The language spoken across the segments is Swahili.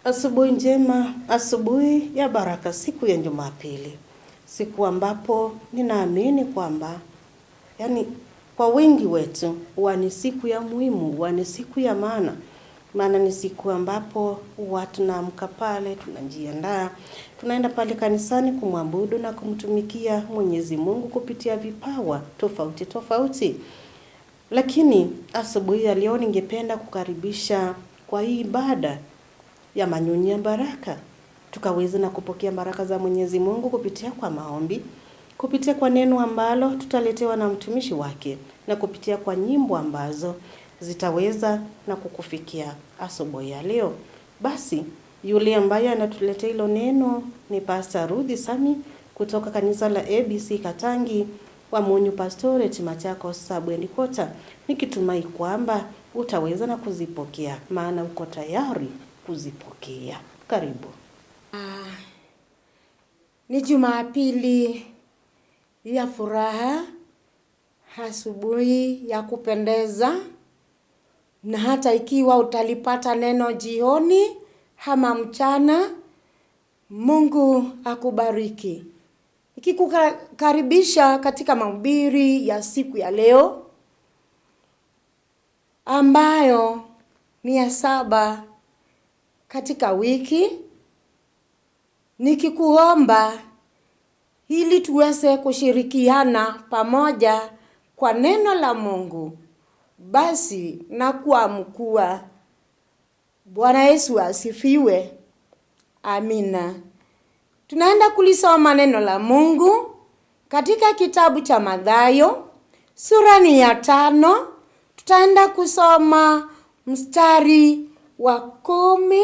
Asubuhi njema, asubuhi ya baraka, siku ya Jumapili. Siku ambapo ninaamini kwamba kwa wengi wetu huwa ni siku ya muhimu, huwa ni siku ya maana. Maana ni siku ambapo huwa tunaamka pale, tunajiandaa, tunaenda pale kanisani kumwabudu na kumtumikia Mwenyezi Mungu kupitia vipawa tofauti tofauti. Lakini asubuhi ya leo ningependa kukaribisha kwa hii ibada ya manyunyu ya baraka. Tukaweza na kupokea baraka za Mwenyezi Mungu kupitia kwa maombi, kupitia kwa neno ambalo tutaletewa na mtumishi wake, na kupitia kwa nyimbo ambazo zitaweza na kukufikia asubuhi ya leo. Basi yule ambaye anatuletea hilo neno ni Pastor Rudy Sami kutoka kanisa la ABC Katangi wa Munyu Pastorate Machakos Sub-Headquarters, nikitumai kwamba utaweza na kuzipokea, maana uko tayari kuzipokea. Karibu. Ni Jumapili ya furaha, asubuhi ya kupendeza, na hata ikiwa utalipata neno jioni ama mchana, Mungu akubariki. Nikikukaribisha katika mahubiri ya siku ya leo, ambayo ni ya 7 katika wiki, nikikuomba ili tuweze kushirikiana pamoja kwa neno la Mungu. Basi na kuamkua. Bwana Yesu asifiwe. Amina. Tunaenda kulisoma neno la Mungu katika kitabu cha Mathayo, sura ni ya 5. Tutaenda kusoma mstari wa 10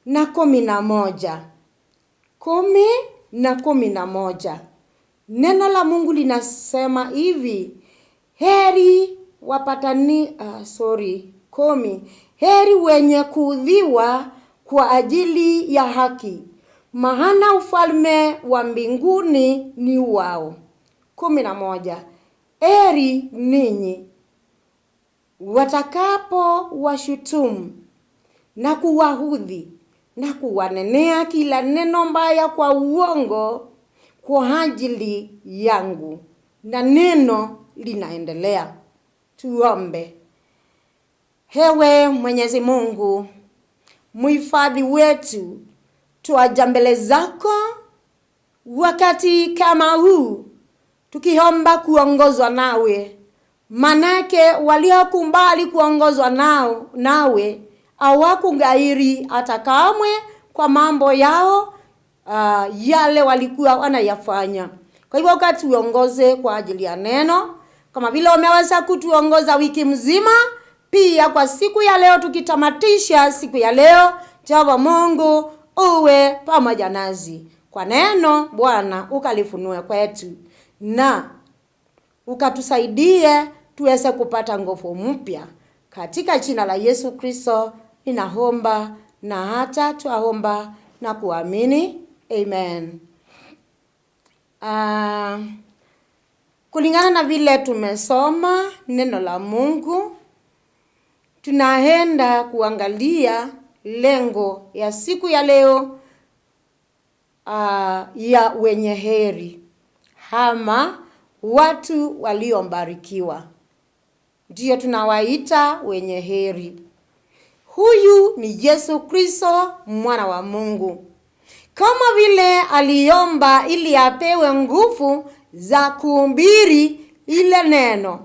na 11. 10 na 11. Neno la Mungu linasema hivi: heri 10. Heri wenye kuudhiwa kwa ajili ya haki, maana ufalme wa mbinguni ni wao. 11. Heri ninyi watakapo washutumu na kuwaudhi na kuwanenea kila neno mbaya kwa uongo kwa ajili yangu. Na neno linaendelea. Tuombe. Ewe Mwenyezi Mungu, mhifadhi wetu, twaja mbele zako wakati kama huu, tukiomba kuongozwa nawe. Manake waliokumbali kuongozwa nawe hawakungairi hata kamwe kwa mambo yao yale walikuwa wanayafanya. Kwa hivyo wakati uongoze kwa ajili ya neno, kama vile umeweza kutuongoza wiki mzima, pia kwa siku ya leo tukitamatisha siku ya leo, Jehova Mungu uwe pamoja nasi. Kwa neno Bwana ukalifunue kwetu, na ukatusaidie tuweze kupata nguvu mpya. Katika jina la Yesu Kristo ninaomba, na hata tuomba na kuamini. Amen. Kulingana na vile tumesoma neno la Mungu, tunaenda kuangalia lengo ya siku ya leo ya wenye heri, ama watu waliombarikiwa. Ndio tunawaita wenye heri. Huyu ni Yesu Kristo, mwana wa Mungu. Kama vile aliomba ili apewe nguvu za kuhubiri ile neno,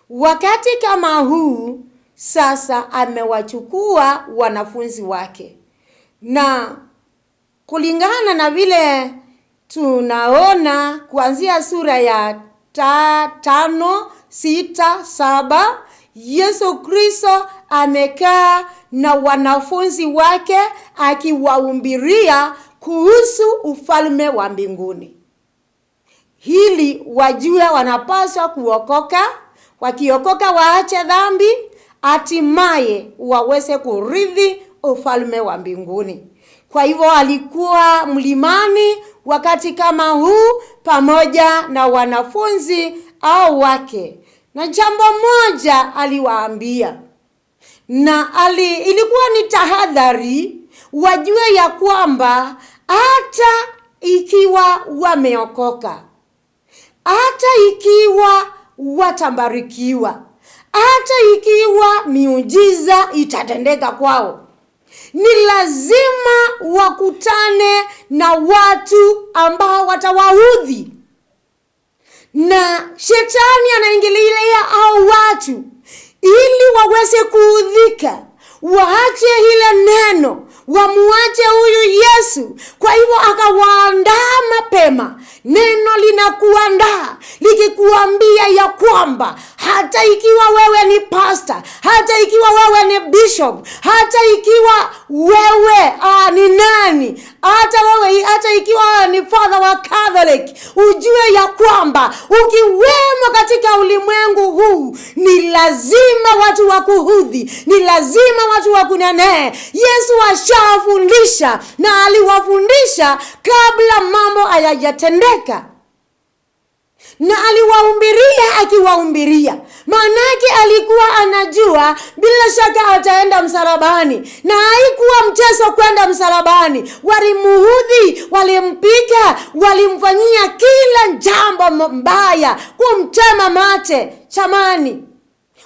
wakati kama huu sasa amewachukua wanafunzi wake. Na kulingana na vile tunaona kuanzia sura ya 5, 6, 7, Yesu Kristo amekaa na wanafunzi wake akiwahubiria kuhusu ufalme wa mbinguni, ili wajue wanapaswa kuokoka. Wakiokoka waache dhambi, hatimaye waweze kurithi ufalme wa mbinguni. Kwa hivyo alikuwa mlimani wakati kama huu pamoja na wanafunzi au wake, na jambo moja aliwaambia, na ilikuwa ni tahadhari wajue ya kwamba hata ikiwa wameokoka, hata ikiwa watabarikiwa, hata ikiwa miujiza itatendeka kwao, ni lazima wakutane na watu ambao watawaudhi. Na shetani anaingilia hao watu ili waweze kuudhika, waache ile neno, wamuache huyu Yesu. Kwa hivyo akawaandaa mapema. Neno linakuandaa likikuambia ya kwamba hata ikiwa wewe ni pastor, hata ikiwa wewe ni bishop, hata ikiwa wewe ni nani, hata ikiwa ni father wa Catholic, ujue ya kwamba ukiwemo katika ulimwengu huu, ni lazima watu wakuudhi, ni lazima watu wakunenee. Yesu ashafundisha, na aliwafundisha kabla mambo hayajatendeka, na aliwahubiria akiwahubiria. Maanake alikuwa anajua bila shaka ataenda msalabani, na haikuwa mchezo kwenda msalabani. Walimuudhi, walimpiga, walimfanyia kila jambo mbaya, kumtema mate chamani,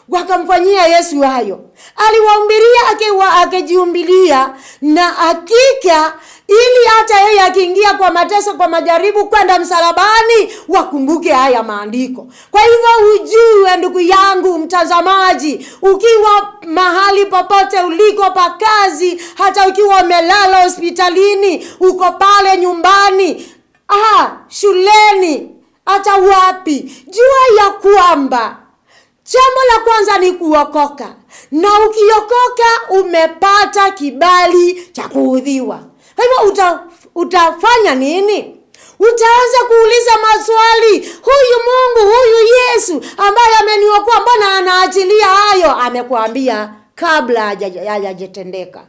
wakamfanyia Yesu hayo. Aliwahubiria akijihubiria, na hakika ili hata yeye akiingia kwa mateso, kwa majaribu, kwenda msalabani, wakumbuke haya maandiko. Kwa hivyo ujue, ndugu yangu mtazamaji, ukiwa mahali popote uliko pa kazi, hata ukiwa umelala hospitalini, uko pale nyumbani, shuleni, hata wapi, jua ya kwamba jambo la kwanza ni kuokoka. Na ukiokoka umepata kibali cha kuudhiwa. Kwa hivyo utafanya nini? Utaanza kuuliza maswali. Huyu Mungu, huyu Yesu ambaye ameniokoa, mbona anaachilia hayo? Amekuambia kabla hajatendeka.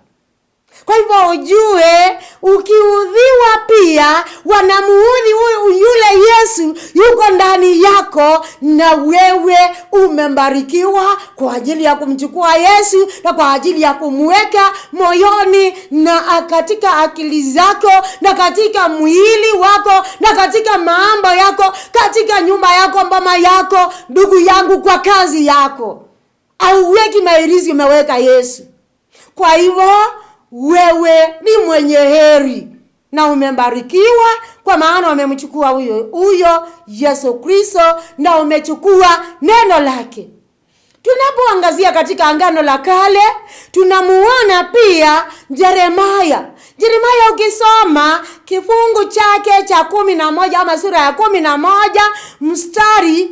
Kwa hivyo ujue, ukiudhiwa pia wanamuudhi yule Yesu yuko ndani yako, na wewe umembarikiwa kwa ajili ya kumchukua Yesu, na kwa ajili ya kumweka moyoni, na katika akili zako, na katika mwili wako, na katika mambo yako, katika nyumba yako, mboma yako, ndugu yangu, kwa kazi yako. Auweki mairizi, umeweka Yesu. Kwa hivyo wewe ni mwenye heri na umembarikiwa, kwa maana umemchukua huyo Yesu Kristo, na umechukua neno lake. Tunapoangazia katika Agano la Kale, tunamuona pia Yeremia. Ukisoma kifungu chake cha 11 ama sura ya 11 mstari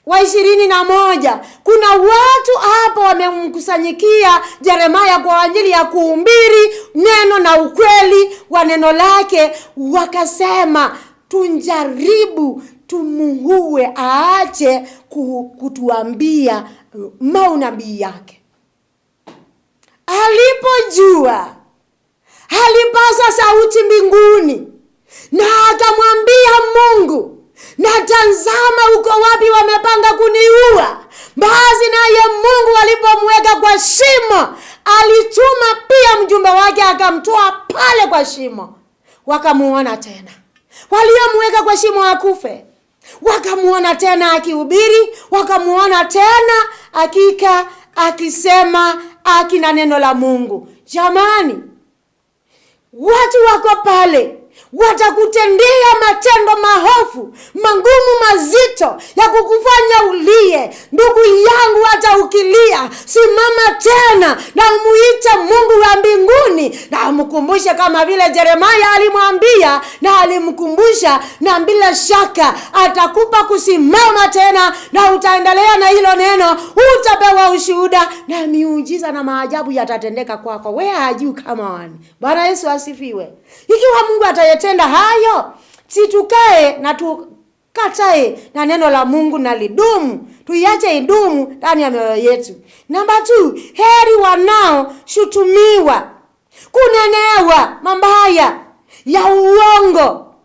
wa 21, kuna watu hapo wamemkusanyikia Yeremia kwa ajili ya kuhubiri neno na ukweli wa neno lake. Wakasema, tunjaribu tumuue, aache kutuambia maunabii yake. Alipojua, alipaza sauti mbinguni na akamwambia Mungu, na tazama, uko wapi wamepanga kuniua? Basi naye Mungu alipomweka kwa shimo, alituma pia mjumbe wake akamtoa pale kwa shimo. Wakamuona tena. Waliomweka kwa shimo akufe, wakamuona tena akihubiri, wakamuona tena hakika akisema akina neno la Mungu. Jamani, watu wako pale watakutendea matendo mahofu, magumu, mazito, ya kukufanya ulie. Ndugu yangu, hata ukilia, simama tena na umuite Mungu wa mbinguni, na umkumbushe kama vile Yeremia alimwambia na alimkumbusha, na bila shaka atakupa kusimama tena, na utaendelea na hilo neno, utapewa ushuhuda, na miujiza na maajabu yatatendeka kwako. Wewe hajui kama wani. Bwana Yesu asifiwe. Ikiwa Mungu atayetenda hayo, si tukae na tukatae na neno la Mungu na lidumu. Tuiache idumu ndani ya mioyo yetu. Namba 2, heri wanao shutumiwa, kunenewa mabaya ya uongo.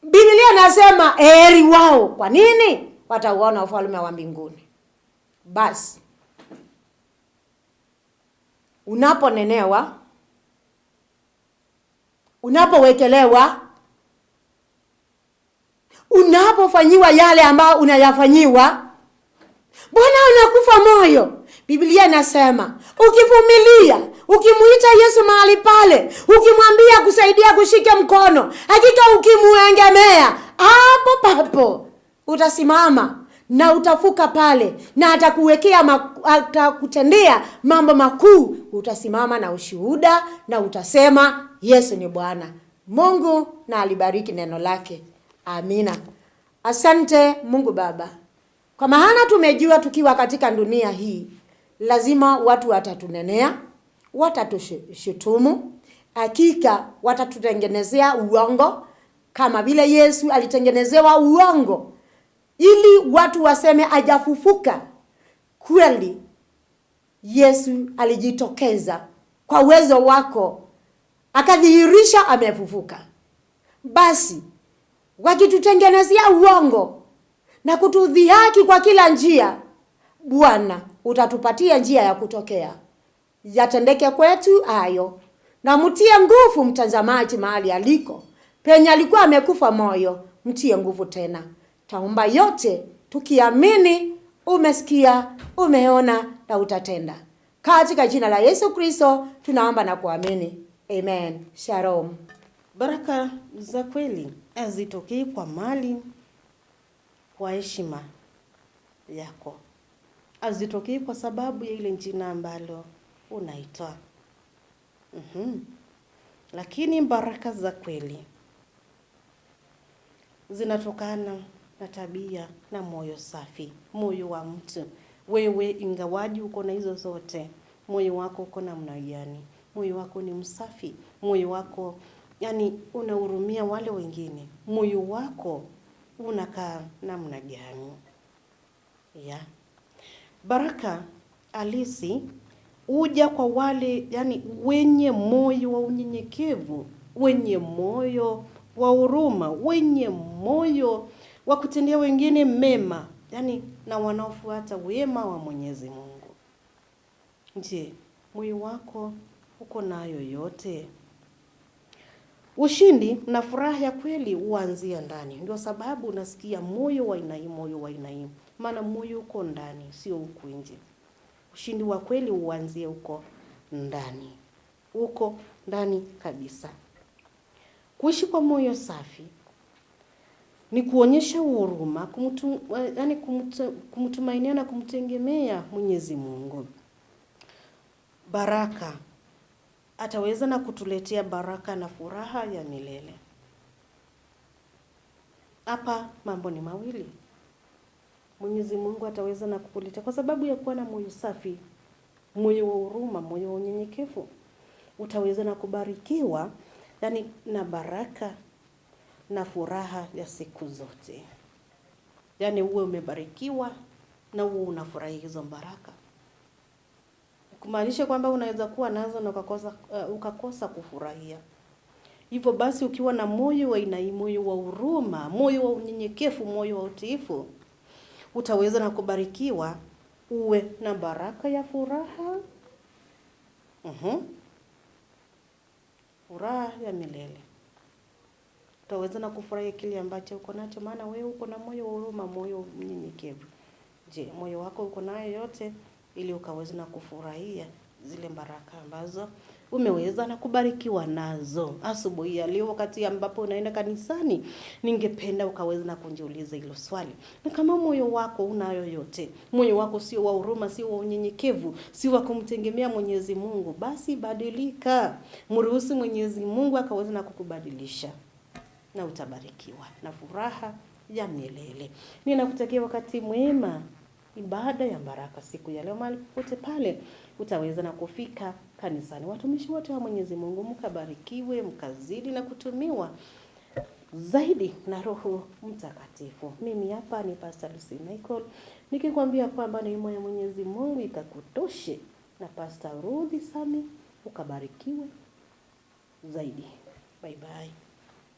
Biblia nasema heri wao. Kwa nini? Watauona ufalme wa mbinguni. Basi unaponenewa, unapowekelewa, unapofanyiwa yale ambayo unayafanyiwa, Bwana anakufa moyo. Biblia inasema ukivumilia, ukimuita Yesu mahali pale, ukimwambia kusaidia kushike mkono, hakika ukimuengemea, hapo papo utasimama na utafuka pale, na atakutendea mambo makuu. Utasimama na ushuhuda na utasema Yesu ni Bwana. Mungu na alibariki neno lake. Amina. Asante Mungu Baba, kwa maana tumejua tukiwa katika dunia hii lazima watu watatunenea, watatushutumu, hakika watatutengenezea uongo kama vile Yesu alitengenezewa uongo ili watu waseme hajafufuka. Kweli Yesu alijitokeza kwa uwezo wako, akadhihirisha amefufuka. Basi wakitutengenezea uongo na kutudhihaki kwa kila njia, Bwana utatupatia njia ya kutokea. Yatendeke kwetu hayo, na mtie nguvu mtazamaji mahali aliko, penye alikuwa amekufa moyo, mtie nguvu tena. Taomba yote tukiamini umesikia, umeona na utatenda. Katika jina la Yesu Kristo tunaomba na kuamini. Amen. Shalom. Baraka za kweli hazitokei kwa mali, kwa heshima yako. Hazitokei kwa sababu ya ile jina ambalo unaitwa. Lakini baraka za kweli zinatokana na tabia na moyo safi, moyo wa mtu. Wewe ingawaji uko na hizo zote, moyo wako uko namna gani? Moyo wako ni msafi, moyo wako yani unahurumia wale wengine, moyo wako unakaa namna gani? Baraka halisi uja kwa wale yani wenye moyo wa unyenyekevu, wenye moyo wa huruma, wenye moyo wa kutendea wengine mema, yani na wanaofuata wema wa Mwenyezi Mungu. Je, moyo wako uko nayo yote? Ushindi na furaha ya kweli huanzia ndani. Ndio sababu unasikia moyo wa aina hii, moyo wa aina hii. Maana moyo uko ndani, sio huko nje. Ushindi wa kweli huanzia huko ndani. Uko ndani kabisa. Kuishi kwa moyo safi ni kuonyesha huruma, kumtumainia na kumtegemea Mwenyezi Mungu. Baraka ataweza na kutuletea baraka na furaha ya milele. Hapa mambo ni mawili. Mwenyezi Mungu ataweza na kukuletea kwa sababu ya kuwa na moyo safi, moyo wa huruma, moyo wa unyenyekevu. Utaweza na kubarikiwa yani na baraka na furaha ya siku zote. Yani uwe umebarikiwa na uwe unafurahi hizo baraka. Kumaanisha kwamba unaweza kuwa nazo na ukakosa kufurahia. Hivyo basi ukiwa na moyo wa aina hii, moyo wa huruma, moyo wa unyenyekevu, moyo wa utiifu, utaweza na kubarikiwa, uwe na baraka ya furaha. Furaha ya milele. Utaweza na kufurahia kile ambacho uko nacho, maana wewe uko na moyo wa huruma, moyo mnyenyekevu. Je, moyo wako uko nayo yote ili ukaweza na kufurahia zile baraka ambazo umeweza na kubarikiwa nazo? Asubuhi ya leo wakati ambapo unaenda kanisani, ningependa ukaweza na kujiuliza hilo swali. Na kama moyo wako unayo yote, moyo wako sio wa huruma, sio wa unyenyekevu, sio wa kumtegemea Mwenyezi Mungu, basi badilika. Mruhusu Mwenyezi Mungu akaweza na kukubadilisha. Na utabarikiwa na furaha ya milele. Ninakutakia wakati mwema, ibada ya baraka siku ya leo. Mahali popote pale utaweza na kufika kanisani. Watumishi wote wa Mwenyezi Mungu mkabarikiwe, mkazidi na kutumiwa zaidi na Roho Mtakatifu. Mimi hapa ni Pastor Lucy Michael nikikwambia kwamba neema ya Mwenyezi Mungu ikakutoshe, na Pastor Rudy Sami ukabarikiwe zaidi. Bye bye.